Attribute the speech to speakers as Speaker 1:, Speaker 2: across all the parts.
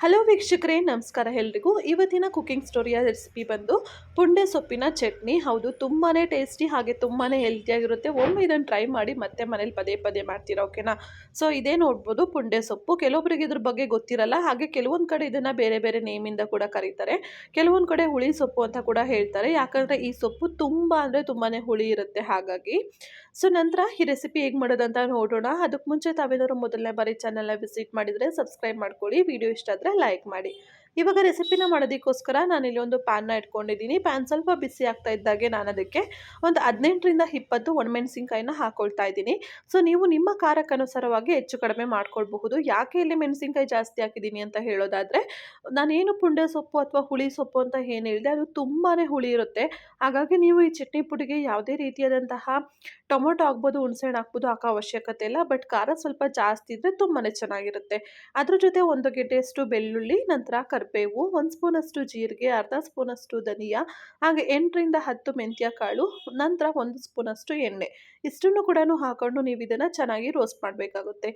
Speaker 1: Hello ವೀಕ್ಷಕರೇ, ನಮಸ್ಕಾರ ಎಲ್ರಿಗೂ. ಇವತ್ತಿನ ಕುಕಿಂಗ್ ಸ್ಟೋರಿಯ ರೆಸಿಪಿ ಬಂದು ಪುಂಡೆ ಸೊಪ್ಪಿನ ಚಟ್ನಿ. ಹೌದು, ತುಂಬಾ ಟೇಸ್ಟಿ ಹಾಗೆ ತುಂಬಾ ಹೆಲ್ತಿಯಾಗಿರುತ್ತೆ. ಒಮ್ಮೆ ಇದನ್ನು ಟ್ರೈ ಮಾಡಿ ಮತ್ತೆ ಮನೇಲಿ ಪದೇ ಪದೇ ಮಾಡ್ತೀರಾ, ಓಕೆನಾ? ಸೊ ಇದೇ ನೋಡ್ಬೋದು ಪುಂಡೆ ಸೊಪ್ಪು. ಕೆಲವೊಬ್ಬರಿಗೆ ಇದ್ರ ಬಗ್ಗೆ ಗೊತ್ತಿರಲ್ಲ, ಹಾಗೆ ಕೆಲವೊಂದು ಕಡೆ ಇದನ್ನು ಬೇರೆ ಬೇರೆ ನೇಮಿಂದ ಕೂಡ ಕರೀತಾರೆ. ಕೆಲವೊಂದು ಕಡೆ ಹುಳಿ ಸೊಪ್ಪು ಅಂತ ಕೂಡ ಹೇಳ್ತಾರೆ, ಯಾಕಂದರೆ ಈ ಸೊಪ್ಪು ತುಂಬ ಅಂದರೆ ತುಂಬಾ ಹುಳಿ ಇರುತ್ತೆ. ಹಾಗಾಗಿ ಸೊ ನಂತರ ಈ ರೆಸಿಪಿ ಹೇಗೆ ಮಾಡೋದಂತ ನೋಡೋಣ. ಅದಕ್ಕೆ ಮುಂಚೆ ತಾವೇನಾದ್ರು ಮೊದಲನೇ ಬಾರಿ ಚಾನಲ್ನ ವಿಸಿಟ್ ಮಾಡಿದರೆ ಸಬ್ಸ್ಕ್ರೈಬ್ ಮಾಡ್ಕೊಳ್ಳಿ. ವಿಡಿಯೋ ಇಷ್ಟ ಆದರೆ ಲೈಕ್ ಮಾಡಿ. ಇವಾಗ ರೆಸಿಪಿನ ಮಾಡೋದಕ್ಕೋಸ್ಕರ ನಾನಿಲ್ಲಿ ಒಂದು ಪ್ಯಾನ್ನ ಇಟ್ಕೊಂಡಿದ್ದೀನಿ. ಪ್ಯಾನ್ ಸ್ವಲ್ಪ ಬಿಸಿ ಆಗ್ತಾ ಇದ್ದಾಗೆ ನಾನು ಅದಕ್ಕೆ ಒಂದು 18ರಿಂದ 20 ಒಣಮೆಣಸಿನ್ಕಾಯಿನ ಹಾಕೊಳ್ತಾ ಇದ್ದೀನಿ. ಸೊ ನೀವು ನಿಮ್ಮ ಖಾರಕ್ಕನುಸಾರವಾಗಿ ಹೆಚ್ಚು ಕಡಿಮೆ ಮಾಡ್ಕೊಳ್ಬಹುದು. ಯಾಕೆ ಇಲ್ಲಿ ಮೆಣಸಿನ್ಕಾಯಿ ಜಾಸ್ತಿ ಹಾಕಿದ್ದೀನಿ ಅಂತ ಹೇಳೋದಾದರೆ, ನಾನೇನು ಪುಂಡೆ ಸೊಪ್ಪು ಅಥವಾ ಹುಳಿ ಸೊಪ್ಪು ಅಂತ ಏನು ಹೇಳಿದೆ ಅದು ತುಂಬಾ ಹುಳಿ ಇರುತ್ತೆ. ಹಾಗಾಗಿ ನೀವು ಈ ಚಟ್ನಿ ಪುಡಿಗೆ ಯಾವುದೇ ರೀತಿಯಾದಂತಹ ಟೊಮೊಟೊ ಆಗ್ಬೋದು, ಹುಣಸೆಹಣ್ಣು ಹಾಕ್ಬೋದು, ಹಾಕೋ ಅವಶ್ಯಕತೆ ಇಲ್ಲ. ಬಟ್ ಖಾರ ಸ್ವಲ್ಪ ಜಾಸ್ತಿ ಇದ್ದರೆ ತುಂಬಾ ಚೆನ್ನಾಗಿರುತ್ತೆ. ಅದ್ರ ಜೊತೆ 1 ಗೆಡ್ಡೆಯಷ್ಟು ಬೆಳ್ಳುಳ್ಳಿ, ನಂತರ ಕರಿಬೇವು, 1 ಸ್ಪೂನಷ್ಟು ಜೀರಿಗೆ, ಅರ್ಧ ಸ್ಪೂನಷ್ಟು ಧನಿಯಾ, ಹಾಗೆ 8ರಿಂದ 10 ಮೆಂತ್ಯ ಕಾಳು, ನಂತರ 1 ಸ್ಪೂನಷ್ಟು ಎಣ್ಣೆ. ಇಷ್ಟನ್ನು ಕೂಡ ಹಾಕೊಂಡು ನೀವು ಇದನ್ನು ಚೆನ್ನಾಗಿ ರೋಸ್ಟ್ ಮಾಡಬೇಕಾಗುತ್ತೆ.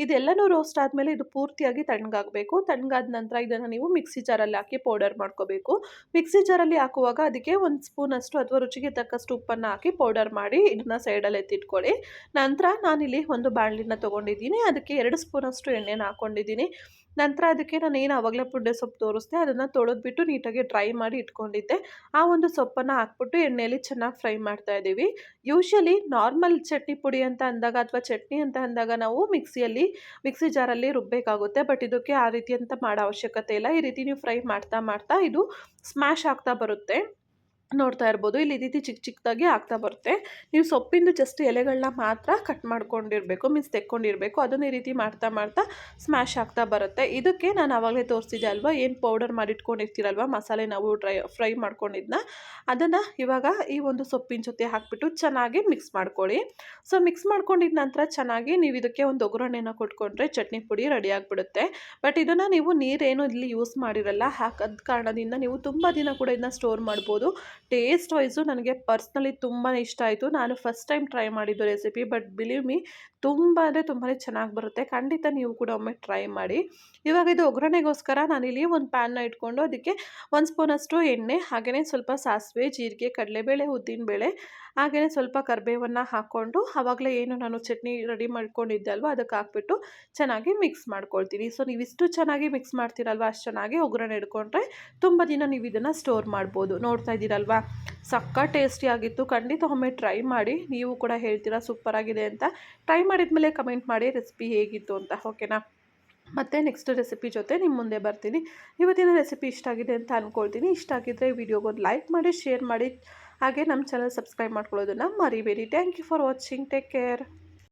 Speaker 1: ಇದೆಲ್ಲನೂ ರೋಸ್ಟ್ ಆದಮೇಲೆ ಇದು ಪೂರ್ತಿಯಾಗಿ ತಣ್ಣಗಾಗಬೇಕು. ತಣ್ಣಗಾದ ನಂತರ ಇದನ್ನು ನೀವು ಮಿಕ್ಸಿ ಜಾರಲ್ಲಿ ಹಾಕಿ ಪೌಡರ್ ಮಾಡ್ಕೋಬೇಕು. ಮಿಕ್ಸಿ ಜಾರಲ್ಲಿ ಹಾಕುವಾಗ ಅದಕ್ಕೆ 1 ಸ್ಪೂನಷ್ಟು ಅಥವಾ ರುಚಿಗೆ ತಕ್ಕಷ್ಟು ಉಪ್ಪನ್ನು ಹಾಕಿ ಪೌಡರ್ ಮಾಡಿ ಇದನ್ನ ಸೈಡಲ್ಲಿ ಎತ್ತಿಟ್ಕೊಳ್ಳಿ. ನಂತರ ನಾನಿಲ್ಲಿ ಒಂದು ಬಾಣಲಿನ ತೊಗೊಂಡಿದ್ದೀನಿ, ಅದಕ್ಕೆ 2 ಸ್ಪೂನಷ್ಟು ಎಣ್ಣೆನ ಹಾಕ್ಕೊಂಡಿದ್ದೀನಿ. ನಂತರ ಅದಕ್ಕೆ ನಾನು ಏನು ಆವಾಗಲೇ ಪುಂಡೆ ಸೊಪ್ಪು ತೋರಿಸ್ದೆ ಅದನ್ನು ತೊಳೆದ್ಬಿಟ್ಟು ನೀಟಾಗಿ ಡ್ರೈ ಮಾಡಿ ಇಟ್ಕೊಂಡಿದ್ದೆ. ಆ ಒಂದು ಸೊಪ್ಪನ್ನು ಹಾಕ್ಬಿಟ್ಟು ಎಣ್ಣೆಯಲ್ಲಿ ಚೆನ್ನಾಗಿ ಫ್ರೈ ಮಾಡ್ತಾ ಇದ್ದೀವಿ. ಯೂಶಲಿ ನಾರ್ಮಲ್ ಚಟ್ನಿ ಪುಡಿ ಅಂತ ಅಂದಾಗ ಅಥವಾ ಚಟ್ನಿ ಅಂತ ಅಂದಾಗ ನಾವು ಮಿಕ್ಸಿ ಜಾರಲ್ಲಿ ರುಬ್ಬಬೇಕಾಗುತ್ತೆ. ಬಟ್ ಇದಕ್ಕೆ ಆ ರೀತಿ ಅಂತ ಮಾಡೋ ಅವಶ್ಯಕತೆ ಇಲ್ಲ. ಈ ರೀತಿ ನೀವು ಫ್ರೈ ಮಾಡ್ತಾ ಮಾಡ್ತಾ ಇದು ಸ್ಮ್ಯಾಶ್ ಆಗ್ತಾ ಬರುತ್ತೆ. ನೋಡ್ತಾ ಇರ್ಬೋದು, ಇಲ್ಲಿ ಈ ರೀತಿ ಚಿಕ್ಕ ಚಿಕ್ಕದಾಗಿ ಆಗ್ತಾ ಬರುತ್ತೆ. ನೀವು ಸೊಪ್ಪಿಂದು ಜಸ್ಟ್ ಎಲೆಗಳನ್ನ ಮಾತ್ರ ಕಟ್ ಮಾಡ್ಕೊಂಡಿರಬೇಕು, ಮೀನ್ಸ್ ತೆಕ್ಕೊಂಡಿರಬೇಕು. ಅದನ್ನು ಈ ರೀತಿ ಮಾಡ್ತಾ ಮಾಡ್ತಾ ಸ್ಮ್ಯಾಶ್ ಆಗ್ತಾ ಬರುತ್ತೆ. ಇದಕ್ಕೆ ನಾನು ಆವಾಗಲೇ ತೋರಿಸಿದೆ ಅಲ್ವಾ, ಏನು ಪೌಡರ್ ಮಾಡಿಟ್ಕೊಂಡಿರ್ತೀರಲ್ವ ಮಸಾಲೆ, ನಾವು ಫ್ರೈ ಮಾಡ್ಕೊಂಡಿದ್ದನ್ನ ಅದನ್ನು ಇವಾಗ ಈ ಒಂದು ಸೊಪ್ಪಿನ ಜೊತೆ ಹಾಕಿಬಿಟ್ಟು ಚೆನ್ನಾಗಿ ಮಿಕ್ಸ್ ಮಾಡ್ಕೊಳ್ಳಿ. ಸೊ ಮಿಕ್ಸ್ ಮಾಡ್ಕೊಂಡಿದ್ದ ನಂತರ ಚೆನ್ನಾಗಿ ನೀವು ಇದಕ್ಕೆ ಒಂದು ಒಗ್ಗರಣೆನ ಕೊಟ್ಕೊಂಡ್ರೆ ಚಟ್ನಿ ಪುಡಿ ರೆಡಿ ಆಗಿಬಿಡುತ್ತೆ. ಬಟ್ ಇದನ್ನು ನೀವು ನೀರೇನು ಇಲ್ಲಿ ಯೂಸ್ ಮಾಡಿರಲ್ಲ, ಹಾಕದ ಕಾರಣದಿಂದ ನೀವು ತುಂಬ ದಿನ ಕೂಡ ಇದನ್ನ ಸ್ಟೋರ್ ಮಾಡ್ಬೋದು. ಟೇಸ್ಟ್ ವೈಸು ನನಗೆ ಪರ್ಸ್ನಲಿ ತುಂಬಾ ಇಷ್ಟ ಆಯಿತು. ನಾನು ಫಸ್ಟ್ ಟೈಮ್ ಟ್ರೈ ಮಾಡಿದ್ದು ರೆಸಿಪಿ, ಬಟ್ ಬಿಲೀವ್ ಮೀ ತುಂಬ ಅಂದರೆ ತುಂಬಾ ಚೆನ್ನಾಗಿ ಬರುತ್ತೆ. ಖಂಡಿತ ನೀವು ಕೂಡ ಒಮ್ಮೆ ಟ್ರೈ ಮಾಡಿ. ಇವಾಗ ಇದು ಒಗ್ಗರಣೆಗೋಸ್ಕರ ನಾನಿಲ್ಲಿ ಒಂದು ಪ್ಯಾನ್ನ ಇಟ್ಕೊಂಡು ಅದಕ್ಕೆ 1 ಸ್ಪೂನಷ್ಟು ಎಣ್ಣೆ, ಹಾಗೆಯೇ ಸ್ವಲ್ಪ ಸಾಸಿವೆ, ಜೀರಿಗೆ, ಕಡಲೆಬೇಳೆ, ಉದ್ದಿನಬೇಳೆ, ಹಾಗೆಯೇ ಸ್ವಲ್ಪ ಕರಿಬೇವನ್ನು ಹಾಕ್ಕೊಂಡು ಆವಾಗಲೇ ಏನು ನಾನು ಚಟ್ನಿ ರೆಡಿ ಮಾಡ್ಕೊಂಡಿದ್ದೆ ಅಲ್ವ ಅದಕ್ಕೆ ಹಾಕ್ಬಿಟ್ಟು ಚೆನ್ನಾಗಿ ಮಿಕ್ಸ್ ಮಾಡ್ಕೊಳ್ತೀನಿ. ಸೊ ನೀವಿಷ್ಟು ಚೆನ್ನಾಗಿ ಮಿಕ್ಸ್ ಮಾಡ್ತೀರಲ್ವ ಅಷ್ಟು ಚೆನ್ನಾಗಿ ಒಗ್ಗರಣೆ ಇಟ್ಕೊಂಡ್ರೆ ತುಂಬ ದಿನ ನೀವು ಇದನ್ನು ಸ್ಟೋರ್ ಮಾಡ್ಬೋದು. ನೋಡ್ತಾ ಇದ್ದೀರಲ್ವಾ, ಸಕ್ಕ ಟೇಸ್ಟಿ ಆಗಿತ್ತು. ಖಂಡಿತ ಒಮ್ಮೆ ಟ್ರೈ ಮಾಡಿ, ನೀವು ಕೂಡ ಹೇಳ್ತೀರಾ ಸೂಪರ್ ಆಗಿದೆ ಅಂತ. ಟ್ರೈ ಮಾಡಿದ್ಮೇಲೆ ಕಮೆಂಟ್ ಮಾಡಿ ರೆಸಿಪಿ ಹೇಗಿತ್ತು ಅಂತ, ಓಕೆನಾ? ಮತ್ತು ನೆಕ್ಸ್ಟ್ ರೆಸಿಪಿ ಜೊತೆ ನಿಮ್ಮ ಮುಂದೆ ಬರ್ತೀನಿ. ಇವತ್ತಿನ ರೆಸಿಪಿ ಇಷ್ಟ ಆಗಿದೆ ಅಂತ ಅಂದ್ಕೊಳ್ತೀನಿ. ಇಷ್ಟ ಆಗಿದ್ದರೆ ವಿಡಿಯೋಗೊಂದು ಲೈಕ್ ಮಾಡಿ, ಶೇರ್ ಮಾಡಿ, ಹಾಗೆ ನಮ್ಮ ಚಾನಲ್ ಸಬ್ಸ್ಕ್ರೈಬ್ ಮಾಡ್ಕೊಳ್ಳೋದನ್ನು ಮರಿಬೇಡಿ. Thank you for watching. Take care.